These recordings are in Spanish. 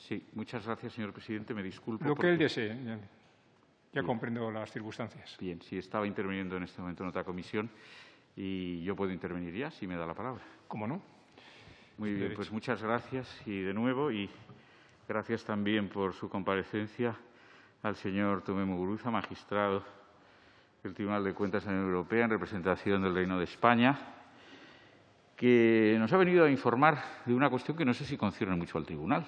Sí, muchas gracias, señor presidente. Me disculpo. Lo que él desee. Ya comprendo las circunstancias. Bien, sí, estaba interviniendo en este momento en otra comisión y yo puedo intervenir ya, si me da la palabra. ¿Cómo no? Muy bien, pues muchas gracias y de nuevo, y gracias también por su comparecencia al señor Tomé Muguruza, magistrado del Tribunal de Cuentas de la Unión Europea en representación del Reino de España, que nos ha venido a informar de una cuestión que no sé si concierne mucho al tribunal.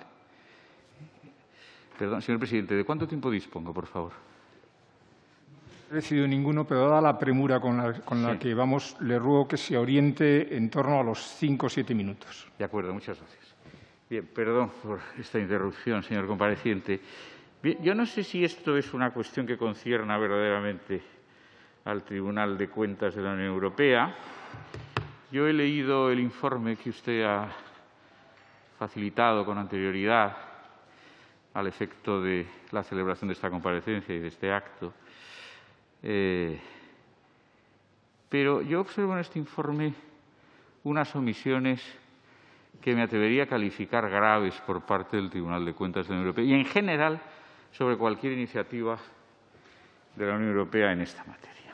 Perdón, señor presidente, ¿de cuánto tiempo dispongo, por favor? No he recibido ninguno, pero dada la premura con la que vamos, le ruego que se oriente en torno a los 5 o 7 minutos. De acuerdo, muchas gracias. Bien, perdón por esta interrupción, señor compareciente. Bien, yo no sé si esto es una cuestión que concierna verdaderamente al Tribunal de Cuentas de la Unión Europea. Yo he leído el informe que usted ha facilitado con anterioridad al efecto de la celebración de esta comparecencia y de este acto. Pero yo observo en este informe unas omisiones que me atrevería a calificar graves por parte del Tribunal de Cuentas de la Unión Europea y, en general, sobre cualquier iniciativa de la Unión Europea en esta materia.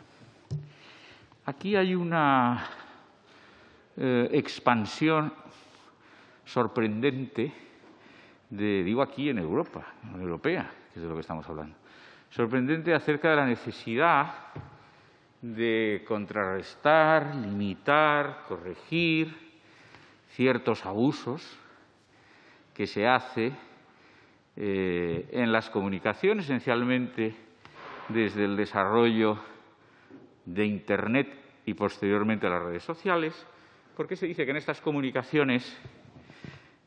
Aquí hay una expansión sorprendente digo aquí en Europa, en la Unión Europea, que es de lo que estamos hablando, sorprendente acerca de la necesidad de contrarrestar, limitar, corregir ciertos abusos que se hace en las comunicaciones, esencialmente desde el desarrollo de Internet y posteriormente a las redes sociales, porque se dice que en estas comunicaciones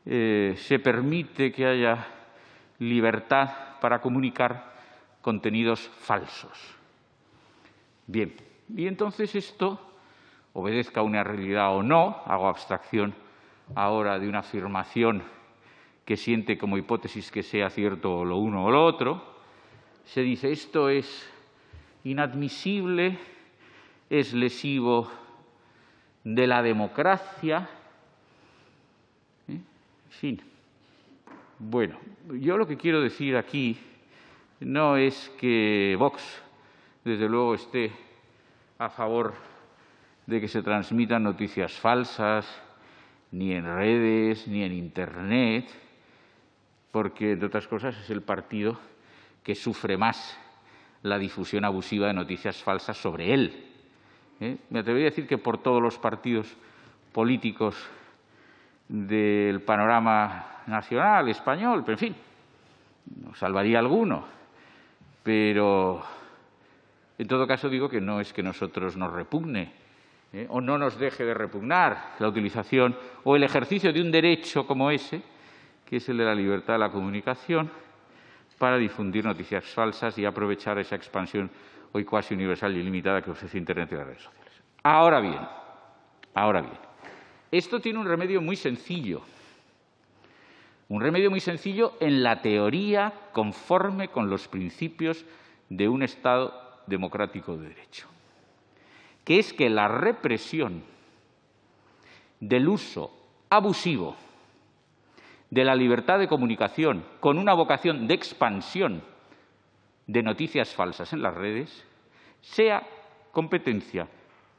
se permite que haya libertad para comunicar contenidos falsos. Bien, y entonces esto, obedezca a una realidad o no, hago abstracción ahora de una afirmación que siente como hipótesis que sea cierto lo uno o lo otro, se dice esto es inadmisible, es lesivo de la democracia. En fin. Bueno, yo lo que quiero decir aquí no es que Vox, desde luego, esté a favor de que se transmitan noticias falsas, ni en redes, ni en Internet, porque, entre otras cosas, es el partido que sufre más la difusión abusiva de noticias falsas sobre él. Me atrevería a decir que por todos los partidos políticos del panorama nacional, español, pero en fin, nos salvaría alguno. Pero, en todo caso, digo que no es que nosotros nos repugne o no nos deje de repugnar la utilización o el ejercicio de un derecho como ese, que es el de la libertad de la comunicación, para difundir noticias falsas y aprovechar esa expansión hoy cuasi universal y ilimitada que ofrece Internet y las redes sociales. Ahora bien, esto tiene un remedio muy sencillo. Un remedio muy sencillo en la teoría conforme con los principios de un Estado democrático de derecho, que es que la represión del uso abusivo de la libertad de comunicación con una vocación de expansión de noticias falsas en las redes sea competencia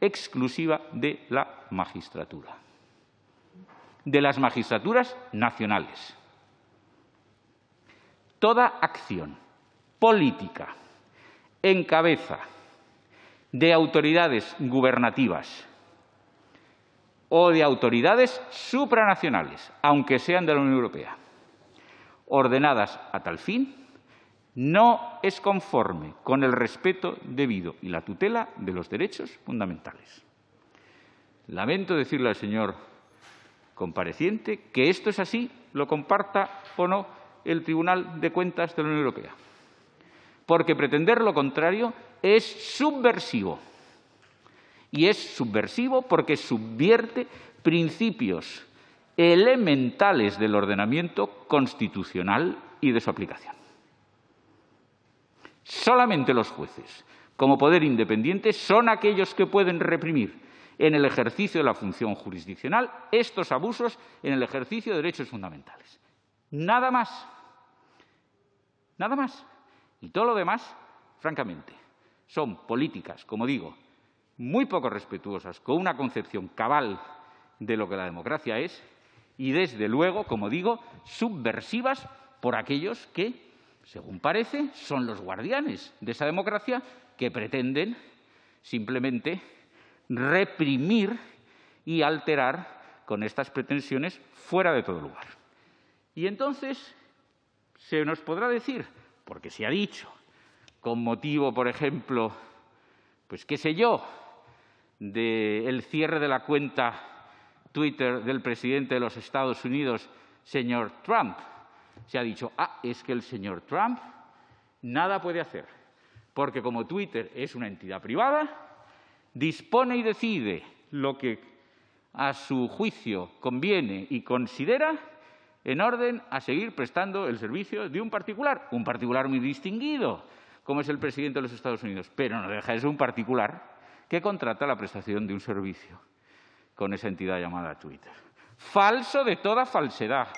exclusiva de la magistratura, de las magistraturas nacionales. Toda acción política en cabeza de autoridades gubernativas o de autoridades supranacionales, aunque sean de la Unión Europea, ordenadas a tal fin, no es conforme con el respeto debido y la tutela de los derechos fundamentales. Lamento decirle al señor compareciente que esto es así, lo comparta o no el Tribunal de Cuentas de la Unión Europea, porque pretender lo contrario es subversivo. Y es subversivo porque subvierte principios elementales del ordenamiento constitucional y de su aplicación. Solamente los jueces, como poder independiente, son aquellos que pueden reprimir en el ejercicio de la función jurisdiccional estos abusos en el ejercicio de derechos fundamentales. Nada más. Nada más. Y todo lo demás, francamente, son políticas, como digo, muy poco respetuosas, con una concepción cabal de lo que la democracia es y, desde luego, como digo, subversivas por aquellos que, según parece, son los guardianes de esa democracia que pretenden simplemente reprimir y alterar con estas pretensiones fuera de todo lugar. Y entonces se nos podrá decir, porque se ha dicho, con motivo, por ejemplo, pues qué sé yo, del cierre de la cuenta Twitter del presidente de los Estados Unidos, señor Trump, se ha dicho, es que el señor Trump nada puede hacer, porque como Twitter es una entidad privada, dispone y decide lo que a su juicio conviene y considera en orden a seguir prestando el servicio de un particular muy distinguido, como es el presidente de los Estados Unidos, pero no deja de ser un particular que contrata la prestación de un servicio con esa entidad llamada Twitter. Falso de toda falsedad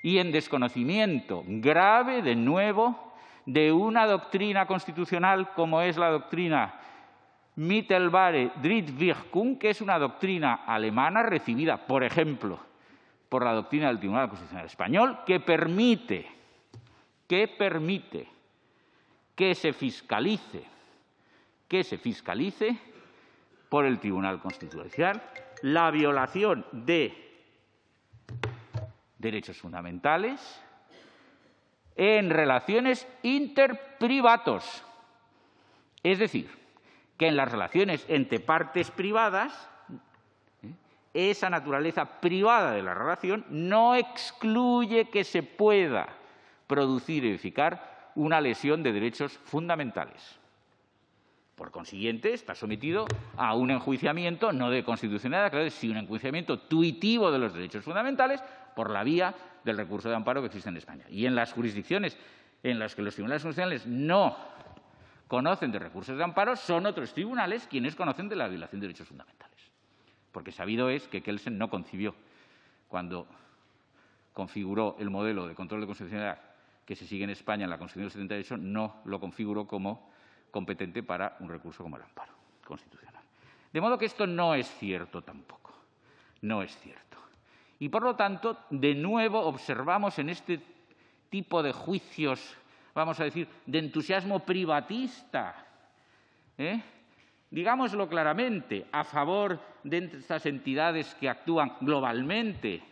y en desconocimiento grave, de nuevo, de una doctrina constitucional como es la doctrina Mittelbare Drittwirkung, que es una doctrina alemana recibida, por ejemplo, por la doctrina del Tribunal Constitucional Español, que permite que se fiscalice por el Tribunal Constitucional la violación de derechos fundamentales en relaciones interprivatos. Es decir, que en las relaciones entre partes privadas, esa naturaleza privada de la relación no excluye que se pueda producir y edificar una lesión de derechos fundamentales. Por consiguiente, está sometido a un enjuiciamiento no de constitucionalidad, claro, sino un enjuiciamiento tuitivo de los derechos fundamentales por la vía del recurso de amparo que existe en España. Y en las jurisdicciones en las que los tribunales constitucionales no conocen de recursos de amparo, son otros tribunales quienes conocen de la violación de derechos fundamentales. Porque sabido es que Kelsen no concibió, cuando configuró el modelo de control de constitucionalidad que se sigue en España en la Constitución del 78, no lo configuró como competente para un recurso como el amparo constitucional. De modo que esto no es cierto tampoco. No es cierto. Y, por lo tanto, de nuevo observamos en este tipo de juicios, vamos a decir, de entusiasmo privatista, digámoslo claramente, a favor de estas entidades que actúan globalmente,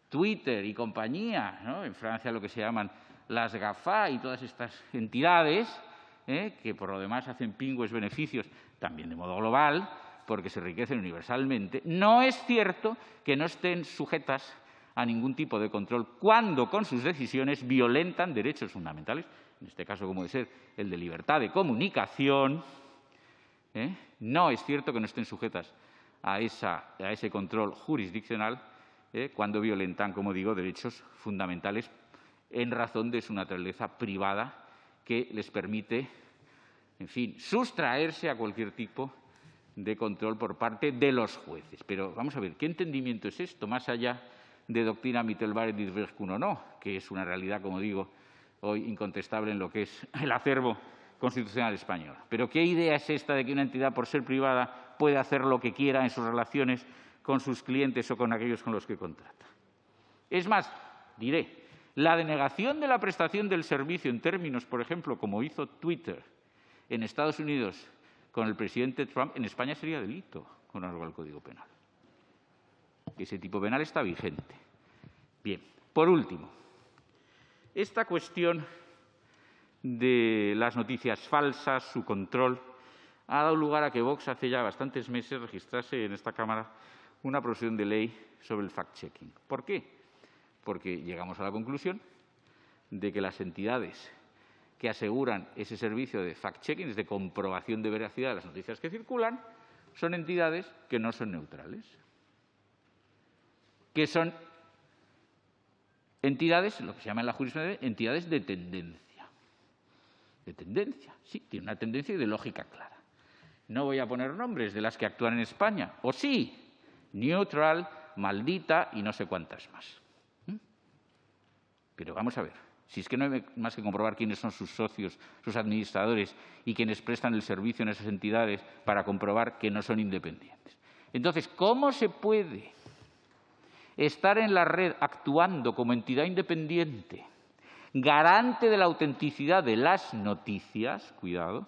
Twitter y compañía, ¿no? En Francia lo que se llaman las GAFA y todas estas entidades, que por lo demás hacen pingües beneficios también de modo global, porque se enriquecen universalmente, no es cierto que no estén sujetas a ningún tipo de control cuando con sus decisiones violentan derechos fundamentales, en este caso como debe ser el de libertad de comunicación. No es cierto que no estén sujetas a ese control jurisdiccional cuando violentan, como digo, derechos fundamentales en razón de su naturaleza privada que les permite, en fin, sustraerse a cualquier tipo de control por parte de los jueces. Pero vamos a ver, ¿qué entendimiento es esto, más allá de doctrina Mittelbare Drittwirkung o no, que es una realidad, como digo, hoy incontestable en lo que es el acervo constitucional español? Pero ¿qué idea es esta de que una entidad, por ser privada, puede hacer lo que quiera en sus relaciones con sus clientes o con aquellos con los que contrata? Es más, diré, la denegación de la prestación del servicio en términos, por ejemplo, como hizo Twitter en Estados Unidos con el presidente Trump, en España sería delito con arreglo al Código Penal. Ese tipo penal está vigente. Bien, por último, esta cuestión de las noticias falsas, su control, ha dado lugar a que Vox hace ya bastantes meses registrase en esta Cámara una proposición de ley sobre el fact-checking. ¿Por qué? Porque llegamos a la conclusión de que las entidades que aseguran ese servicio de fact-checking, es de comprobación de veracidad de las noticias que circulan, son entidades que no son neutrales, que son entidades, lo que se llama en la jurisprudencia, entidades de tendencia. De tendencia, sí, tiene una tendencia ideológica clara. No voy a poner nombres de las que actúan en España, o sí, Neutral, Maldita y no sé cuántas más. Pero vamos a ver, Si es que no hay más que comprobar quiénes son sus socios, sus administradores y quienes prestan el servicio en esas entidades para comprobar que no son independientes. Entonces, ¿cómo se puede estar en la red actuando como entidad independiente, garante de la autenticidad de las noticias, cuidado,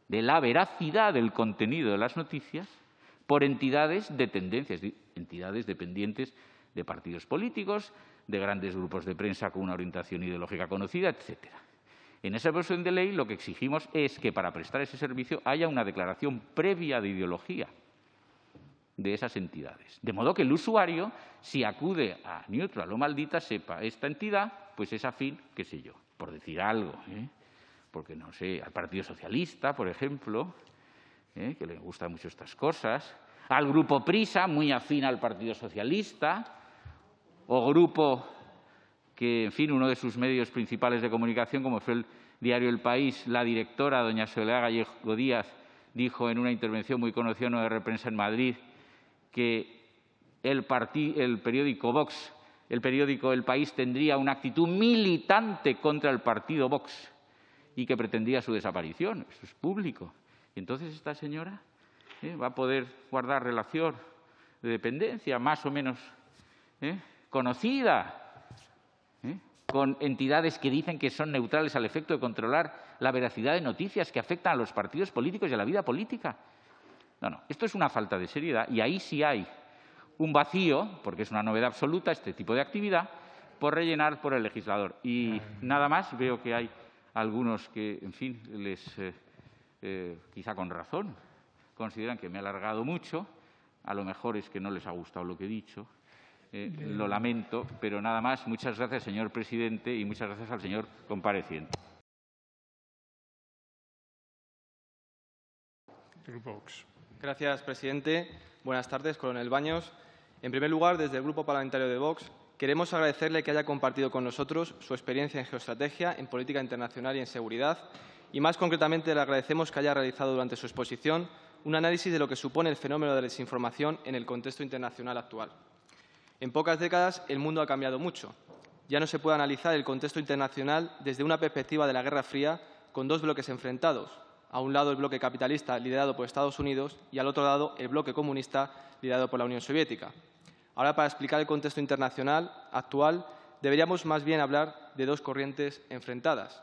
de la veracidad del contenido de las noticias, por entidades de tendencias, entidades dependientes de partidos políticos, de grandes grupos de prensa con una orientación ideológica conocida, etcétera? En esa proposición de ley lo que exigimos es que para prestar ese servicio haya una declaración previa de ideología de esas entidades. De modo que el usuario, si acude a Neutral o Maldita, sepa, esta entidad pues es afín, qué sé yo, por decir algo, porque no sé, al Partido Socialista, por ejemplo, que le gustan mucho estas cosas, al Grupo Prisa, muy afín al Partido Socialista, o grupo que, en fin, uno de sus medios principales de comunicación, como fue el diario El País, la directora, doña Soledad Gallego Díaz, dijo en una intervención muy conocida en una prensa en Madrid que el periódico Vox, el periódico El País, tendría una actitud militante contra el partido Vox y que pretendía su desaparición. Eso es público. Y entonces esta señora va a poder guardar relación de dependencia más o menos conocida con entidades que dicen que son neutrales al efecto de controlar la veracidad de noticias que afectan a los partidos políticos y a la vida política. No, esto es una falta de seriedad y ahí sí hay un vacío, porque es una novedad absoluta este tipo de actividad, por rellenar por el legislador. Y nada más, veo que hay algunos que, en fin, quizá con razón, consideran que me he alargado mucho. A lo mejor es que no les ha gustado lo que he dicho. Lo lamento, pero nada más. Muchas gracias, señor presidente, y muchas gracias al señor compareciente. Gracias, presidente. Buenas tardes, coronel Baños. En primer lugar, desde el Grupo Parlamentario de Vox, queremos agradecerle que haya compartido con nosotros su experiencia en geoestrategia, en política internacional y en seguridad, y más concretamente le agradecemos que haya realizado durante su exposición un análisis de lo que supone el fenómeno de la desinformación en el contexto internacional actual. En pocas décadas el mundo ha cambiado mucho. Ya no se puede analizar el contexto internacional desde una perspectiva de la Guerra Fría con dos bloques enfrentados. A un lado el bloque capitalista liderado por Estados Unidos y al otro lado el bloque comunista liderado por la Unión Soviética. Ahora, para explicar el contexto internacional actual, deberíamos más bien hablar de dos corrientes enfrentadas.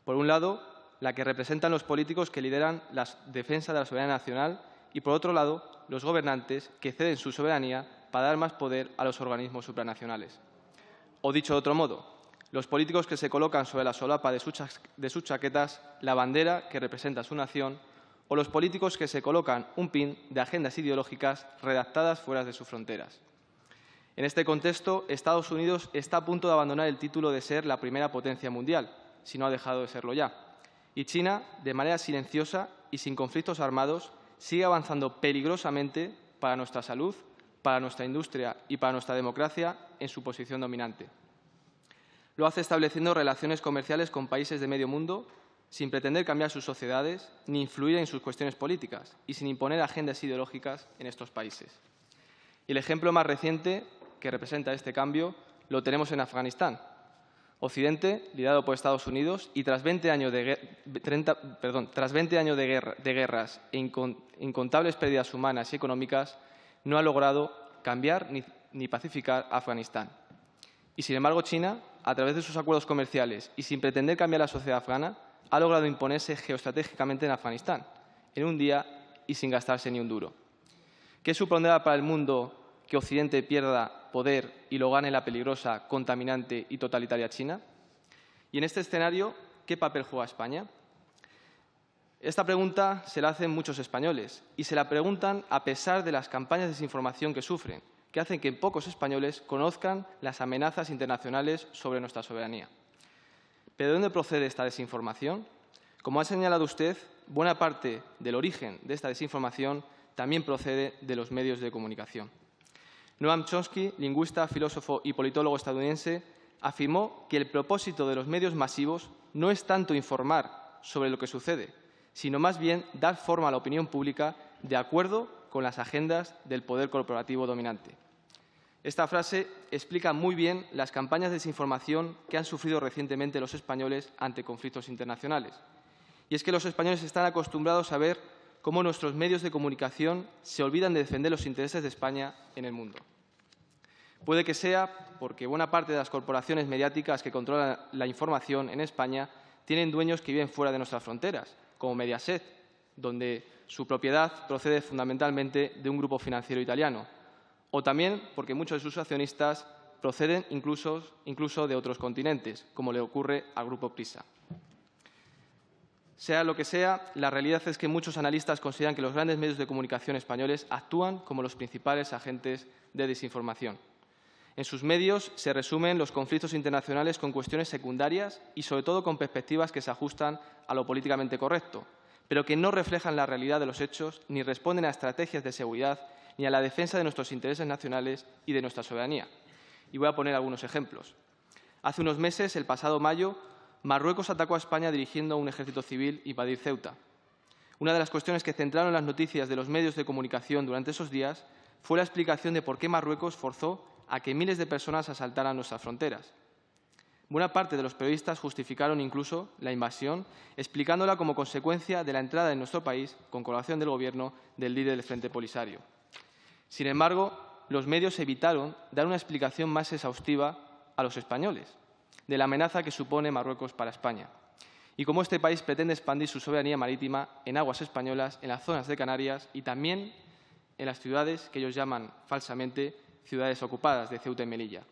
Por un lado, la que representan los políticos que lideran la defensa de la soberanía nacional y, por otro lado, los gobernantes que ceden su soberanía para dar más poder a los organismos supranacionales. O dicho de otro modo, los políticos que se colocan sobre la solapa de sus chaquetas la bandera que representa su nación, o los políticos que se colocan un pin de agendas ideológicas redactadas fuera de sus fronteras. En este contexto, Estados Unidos está a punto de abandonar el título de ser la primera potencia mundial, si no ha dejado de serlo ya. Y China, de manera silenciosa y sin conflictos armados, sigue avanzando peligrosamente para nuestra salud, para nuestra industria y para nuestra democracia en su posición dominante. Lo hace estableciendo relaciones comerciales con países de medio mundo sin pretender cambiar sus sociedades ni influir en sus cuestiones políticas y sin imponer agendas ideológicas en estos países. Y el ejemplo más reciente que representa este cambio lo tenemos en Afganistán. Occidente, liderado por Estados Unidos, y tras 20 años de guerras e incontables pérdidas humanas y económicas, no ha logrado cambiar ni pacificar Afganistán. Y, sin embargo, China, a través de sus acuerdos comerciales y sin pretender cambiar la sociedad afgana, ha logrado imponerse geoestratégicamente en Afganistán, en un día y sin gastarse ni un duro. ¿Qué supondrá para el mundo que Occidente pierda poder y lo gane la peligrosa, contaminante y totalitaria China? Y en este escenario, ¿qué papel juega España? Esta pregunta se la hacen muchos españoles y se la preguntan a pesar de las campañas de desinformación que sufren, que hacen que pocos españoles conozcan las amenazas internacionales sobre nuestra soberanía. ¿Pero de dónde procede esta desinformación? Como ha señalado usted, buena parte del origen de esta desinformación también procede de los medios de comunicación. Noam Chomsky, lingüista, filósofo y politólogo estadounidense, afirmó que el propósito de los medios masivos no es tanto informar sobre lo que sucede, sino más bien dar forma a la opinión pública de acuerdo con las agendas del poder corporativo dominante. Esta frase explica muy bien las campañas de desinformación que han sufrido recientemente los españoles ante conflictos internacionales. Y es que los españoles están acostumbrados a ver cómo nuestros medios de comunicación se olvidan de defender los intereses de España en el mundo. Puede que sea porque buena parte de las corporaciones mediáticas que controlan la información en España tienen dueños que viven fuera de nuestras fronteras, como Mediaset, donde su propiedad procede fundamentalmente de un grupo financiero italiano, o también porque muchos de sus accionistas proceden incluso de otros continentes, como le ocurre al Grupo Prisa. Sea lo que sea, la realidad es que muchos analistas consideran que los grandes medios de comunicación españoles actúan como los principales agentes de desinformación. En sus medios se resumen los conflictos internacionales con cuestiones secundarias y, sobre todo, con perspectivas que se ajustan a lo políticamente correcto, pero que no reflejan la realidad de los hechos ni responden a estrategias de seguridad ni a la defensa de nuestros intereses nacionales y de nuestra soberanía. Y voy a poner algunos ejemplos. Hace unos meses, el pasado mayo, Marruecos atacó a España dirigiendo un ejército civil invadir Ceuta. Una de las cuestiones que centraron las noticias de los medios de comunicación durante esos días fue la explicación de por qué Marruecos forzó a que miles de personas asaltaran nuestras fronteras. Buena parte de los periodistas justificaron incluso la invasión, explicándola como consecuencia de la entrada en nuestro país, con colaboración del Gobierno, del líder del Frente Polisario. Sin embargo, los medios evitaron dar una explicación más exhaustiva a los españoles de la amenaza que supone Marruecos para España y cómo este país pretende expandir su soberanía marítima en aguas españolas, en las zonas de Canarias y también en las ciudades que ellos llaman falsamente ciudades ocupadas de Ceuta y Melilla.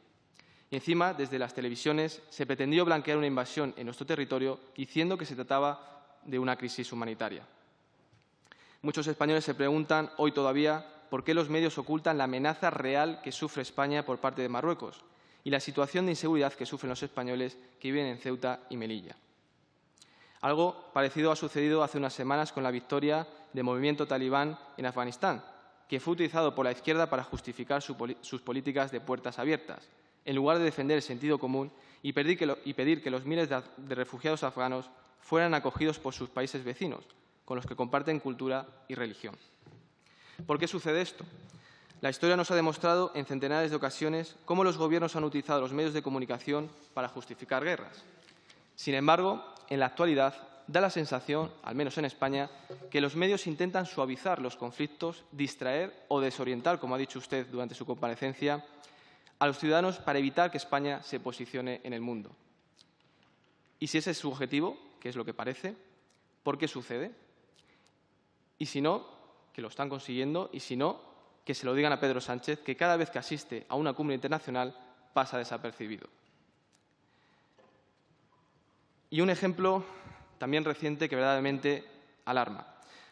Y encima, desde las televisiones, se pretendió blanquear una invasión en nuestro territorio diciendo que se trataba de una crisis humanitaria. Muchos españoles se preguntan hoy todavía por qué los medios ocultan la amenaza real que sufre España por parte de Marruecos y la situación de inseguridad que sufren los españoles que viven en Ceuta y Melilla. Algo parecido ha sucedido hace unas semanas con la victoria del movimiento talibán en Afganistán, que fue utilizado por la izquierda para justificar sus políticas de puertas abiertas, en lugar de defender el sentido común y pedir que los miles de refugiados afganos fueran acogidos por sus países vecinos, con los que comparten cultura y religión. ¿Por qué sucede esto? La historia nos ha demostrado en centenares de ocasiones cómo los gobiernos han utilizado los medios de comunicación para justificar guerras. Sin embargo, en la actualidad da la sensación, al menos en España, que los medios intentan suavizar los conflictos, distraer o desorientar, como ha dicho usted durante su comparecencia, a los ciudadanos para evitar que España se posicione en el mundo. Y si ese es su objetivo, que es lo que parece, ¿por qué sucede? Y si no, que lo están consiguiendo, y si no, que se lo digan a Pedro Sánchez, que cada vez que asiste a una cumbre internacional pasa desapercibido. Y un ejemplo también reciente que verdaderamente alarma.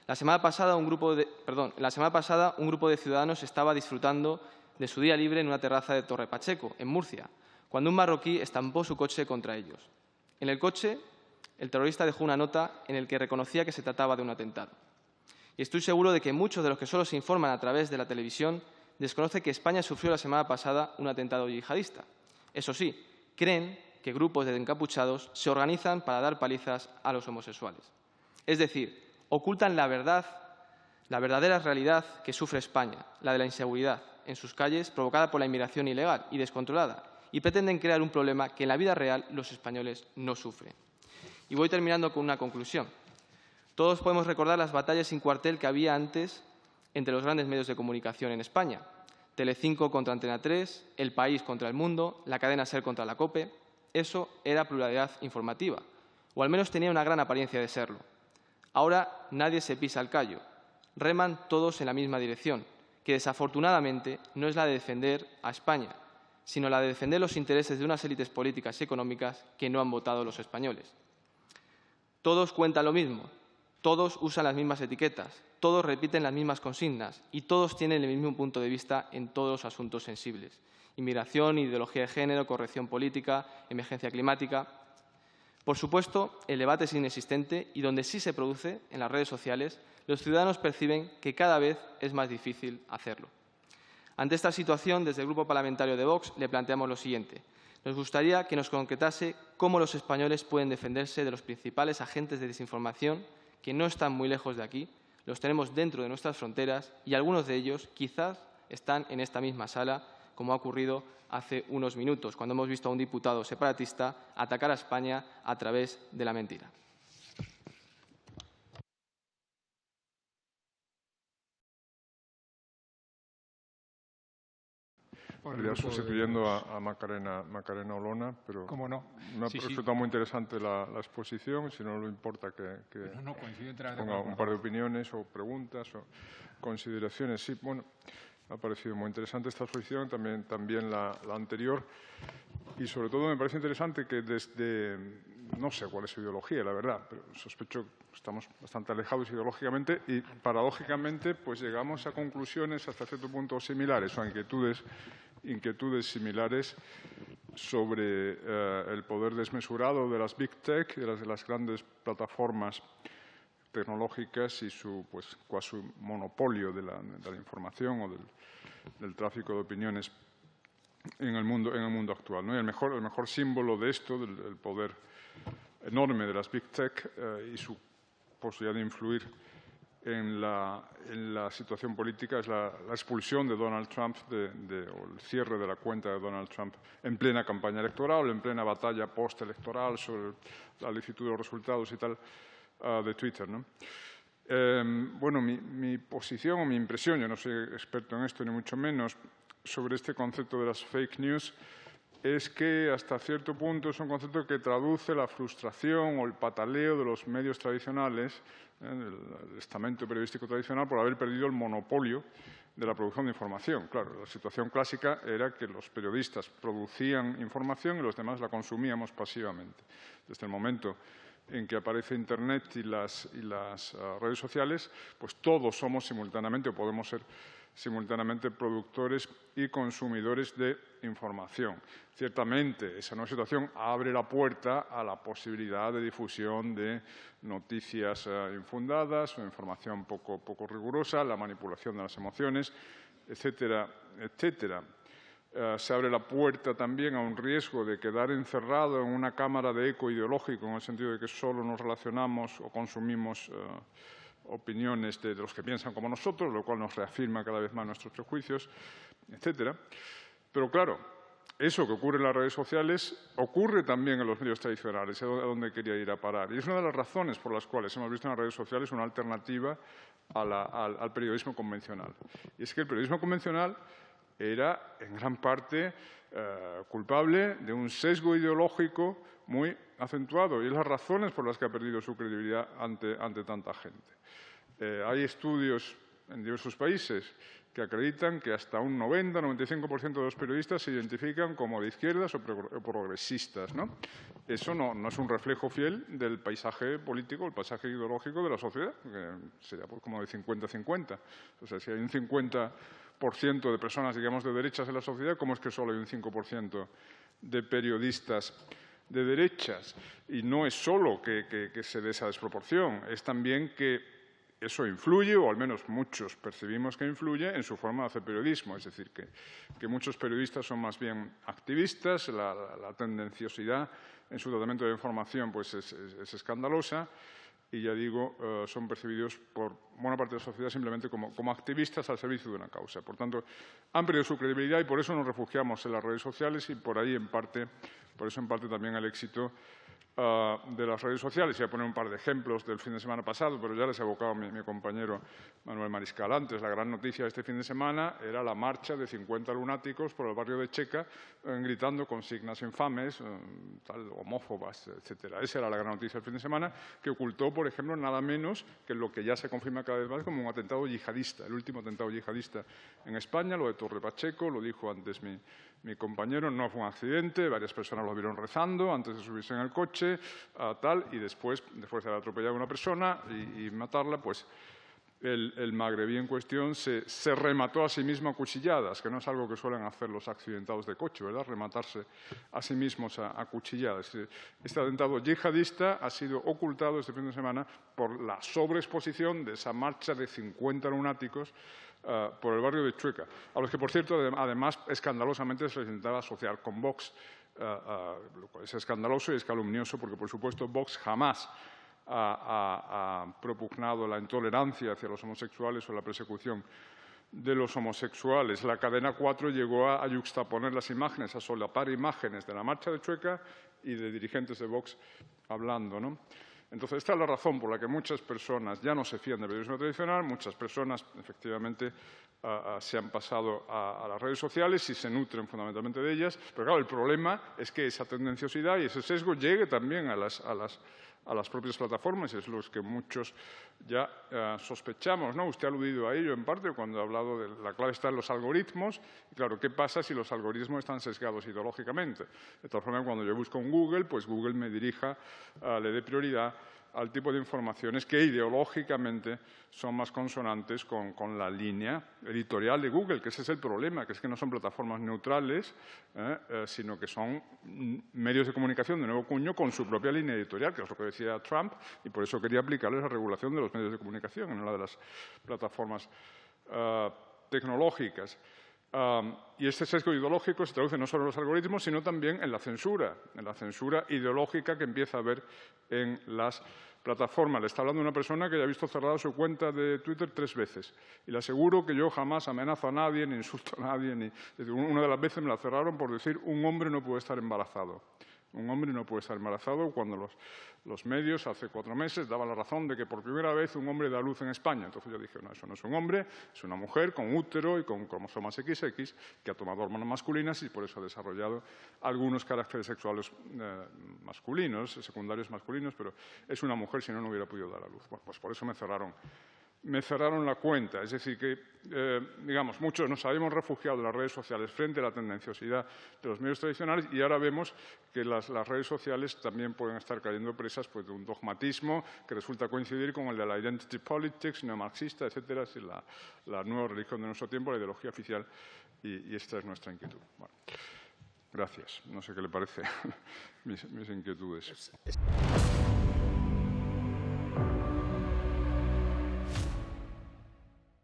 La semana pasada un grupo de ciudadanos estaba disfrutando de su día libre en una terraza de Torre Pacheco, en Murcia, cuando un marroquí estampó su coche contra ellos. En el coche, el terrorista dejó una nota en la que reconocía que se trataba de un atentado. Y estoy seguro de que muchos de los que solo se informan a través de la televisión desconocen que España sufrió la semana pasada un atentado yihadista. Eso sí, creen que grupos de encapuchados se organizan para dar palizas a los homosexuales. Es decir, ocultan la verdad, la verdadera realidad que sufre España, la de la inseguridad en sus calles provocada por la inmigración ilegal y descontrolada, y pretenden crear un problema que en la vida real los españoles no sufren. Y voy terminando con una conclusión. Todos podemos recordar las batallas sin cuartel que había antes entre los grandes medios de comunicación en España. Telecinco contra Antena 3, El País contra El Mundo, la cadena SER contra la COPE. Eso era pluralidad informativa, o al menos tenía una gran apariencia de serlo. Ahora nadie se pisa el callo. Reman todos en la misma dirección, que desafortunadamente no es la de defender a España, sino la de defender los intereses de unas élites políticas y económicas que no han votado los españoles. Todos cuentan lo mismo, todos usan las mismas etiquetas, todos repiten las mismas consignas y todos tienen el mismo punto de vista en todos los asuntos sensibles. Inmigración, ideología de género, corrección política, emergencia climática. Por supuesto, el debate es inexistente y donde sí se produce, en las redes sociales, los ciudadanos perciben que cada vez es más difícil hacerlo. Ante esta situación, desde el Grupo Parlamentario de Vox le planteamos lo siguiente. Nos gustaría que nos concretase cómo los españoles pueden defenderse de los principales agentes de desinformación que no están muy lejos de aquí, los tenemos dentro de nuestras fronteras y algunos de ellos quizás están en esta misma sala como ha ocurrido hace unos minutos, cuando hemos visto a un diputado separatista atacar a España a través de la mentira. Sustituyendo a Macarena Olona, pero ¿Cómo no? me ha Sí, resultado muy interesante la exposición. Si no le importa que ponga un par de opiniones o preguntas o consideraciones. Sí, bueno, me ha parecido muy interesante esta exposición, también la anterior. Y sobre todo me parece interesante que desde, no sé cuál es su ideología, la verdad, pero sospecho que estamos bastante alejados ideológicamente y paradójicamente pues llegamos a conclusiones hasta cierto punto similares o a inquietudes similares sobre el poder desmesurado de las Big Tech, de las grandes plataformas tecnológicas y su pues cuasi monopolio de la información o del tráfico de opiniones en el mundo actual, ¿no? Y el mejor símbolo de esto, del poder enorme de las Big Tech y su posibilidad de influir en la situación política es la expulsión de Donald Trump o el cierre de la cuenta de Donald Trump en plena campaña electoral, en plena batalla postelectoral sobre la licitud de los resultados y tal de Twitter, ¿no? Bueno, mi posición o mi impresión, yo no soy experto en esto ni mucho menos, sobre este concepto de las fake news es que hasta cierto punto es un concepto que traduce la frustración o el pataleo de los medios tradicionales, del estamento periodístico tradicional, por haber perdido el monopolio de la producción de información. Claro, la situación clásica era que los periodistas producían información y los demás la consumíamos pasivamente. Desde el momento en que aparece Internet y las redes sociales, pues todos somos simultáneamente o podemos ser simultáneamente productores y consumidores de información. Ciertamente, esa nueva situación abre la puerta a la posibilidad de difusión de noticias infundadas o información poco rigurosa, la manipulación de las emociones, etcétera, etcétera. Se abre la puerta también a un riesgo de quedar encerrado en una cámara de eco ideológico, en el sentido de que solo nos relacionamos o consumimos opiniones de los que piensan como nosotros, lo cual nos reafirma cada vez más nuestros prejuicios, etcétera. Pero claro, eso que ocurre en las redes sociales ocurre también en los medios tradicionales, es a donde quería ir a parar. Y es una de las razones por las cuales hemos visto en las redes sociales una alternativa al periodismo convencional. Y es que el periodismo convencional era en gran parte culpable de un sesgo ideológico muy acentuado y es las razones por las que ha perdido su credibilidad ante tanta gente. Hay estudios en diversos países que acreditan que hasta un 90-95% de los periodistas se identifican como de izquierdas o progresistas, ¿no? Eso no es un reflejo fiel del paisaje político, el paisaje ideológico de la sociedad, que sería pues como de 50-50. O sea, si hay un 50% de personas, digamos, de derechas en la sociedad, ¿cómo es que solo hay un 5% de periodistas de derechas? Y no es solo que se dé esa desproporción, es también que eso influye, o al menos muchos percibimos que influye, en su forma de hacer periodismo. Es decir, que muchos periodistas son más bien activistas, la tendenciosidad en su tratamiento de información pues es escandalosa y, ya digo, son percibidos por buena parte de la sociedad simplemente como activistas al servicio de una causa. Por tanto, han perdido su credibilidad y por eso nos refugiamos en las redes sociales y por eso en parte también el éxito de las redes sociales. Voy a poner un par de ejemplos del fin de semana pasado, pero ya les ha evocado mi compañero Manuel Mariscal antes. La gran noticia de este fin de semana era la marcha de 50 lunáticos por el barrio de Checa gritando consignas infames, homófobas, etcétera. Esa era la gran noticia del fin de semana, que ocultó, por ejemplo, nada menos que lo que ya se confirma cada vez más como un atentado yihadista, el último atentado yihadista en España, lo de Torre Pacheco, lo dijo antes mi compañero, no fue un accidente, varias personas lo vieron rezando antes de subirse en el coche, y después de haber atropellado a una persona y matarla, pues el magrebí en cuestión se remató a sí mismo a cuchilladas, que no es algo que suelen hacer los accidentados de coche, ¿verdad? Rematarse a sí mismos a cuchilladas. Este atentado yihadista ha sido ocultado este fin de semana por la sobreexposición de esa marcha de 50 lunáticos por el barrio de Chueca, a los que, por cierto, además, escandalosamente se les intentaba asociar con Vox, lo cual es escandaloso y es calumnioso porque, por supuesto, Vox jamás ha propugnado la intolerancia hacia los homosexuales o la persecución de los homosexuales. La cadena 4 llegó a yuxtaponer las imágenes, a solapar imágenes de la marcha de Chueca y de dirigentes de Vox hablando, ¿no? Entonces, esta es la razón por la que muchas personas ya no se fían del periodismo tradicional, muchas personas, efectivamente, se han pasado a las redes sociales y se nutren fundamentalmente de ellas. Pero, claro, el problema es que esa tendenciosidad y ese sesgo llegue también a las propias plataformas, es lo que muchos ya sospechamos, ¿no? Usted ha aludido a ello en parte cuando ha hablado de la clave está en los algoritmos. Y claro, ¿qué pasa si los algoritmos están sesgados ideológicamente? De tal forma que cuando yo busco en Google, pues Google me dirija, le dé prioridad al tipo de informaciones que ideológicamente son más consonantes con la línea editorial de Google, que ese es el problema, que es que no son plataformas neutrales, sino que son medios de comunicación de nuevo cuño con su propia línea editorial, que es lo que decía Trump, y por eso quería aplicarles la regulación de los medios de comunicación en una de las plataformas tecnológicas. Y este sesgo ideológico se traduce no solo en los algoritmos, sino también en la censura ideológica que empieza a haber en las plataformas. Le está hablando una persona que ya ha visto cerrada su cuenta de Twitter 3 veces. Y le aseguro que yo jamás amenazo a nadie, ni insulto a nadie. Una de las veces me la cerraron por decir un hombre no puede estar embarazado. Un hombre no puede estar embarazado cuando los medios hace 4 meses daban la razón de que por primera vez un hombre da luz en España. Entonces yo dije, no, eso no es un hombre, es una mujer con útero y con cromosomas XX que ha tomado hormonas masculinas y por eso ha desarrollado algunos caracteres sexuales masculinos, secundarios masculinos, pero es una mujer, si no, no hubiera podido dar a luz. Bueno, pues por eso me cerraron la cuenta. Es decir, que, digamos, muchos nos habíamos refugiado en las redes sociales frente a la tendenciosidad de los medios tradicionales y ahora vemos que las redes sociales también pueden estar cayendo presas pues, de un dogmatismo que resulta coincidir con el de la identity politics, neomarxista, etcétera, es la nueva religión de nuestro tiempo, la ideología oficial, y esta es nuestra inquietud. Bueno, gracias. No sé qué le parece mis inquietudes.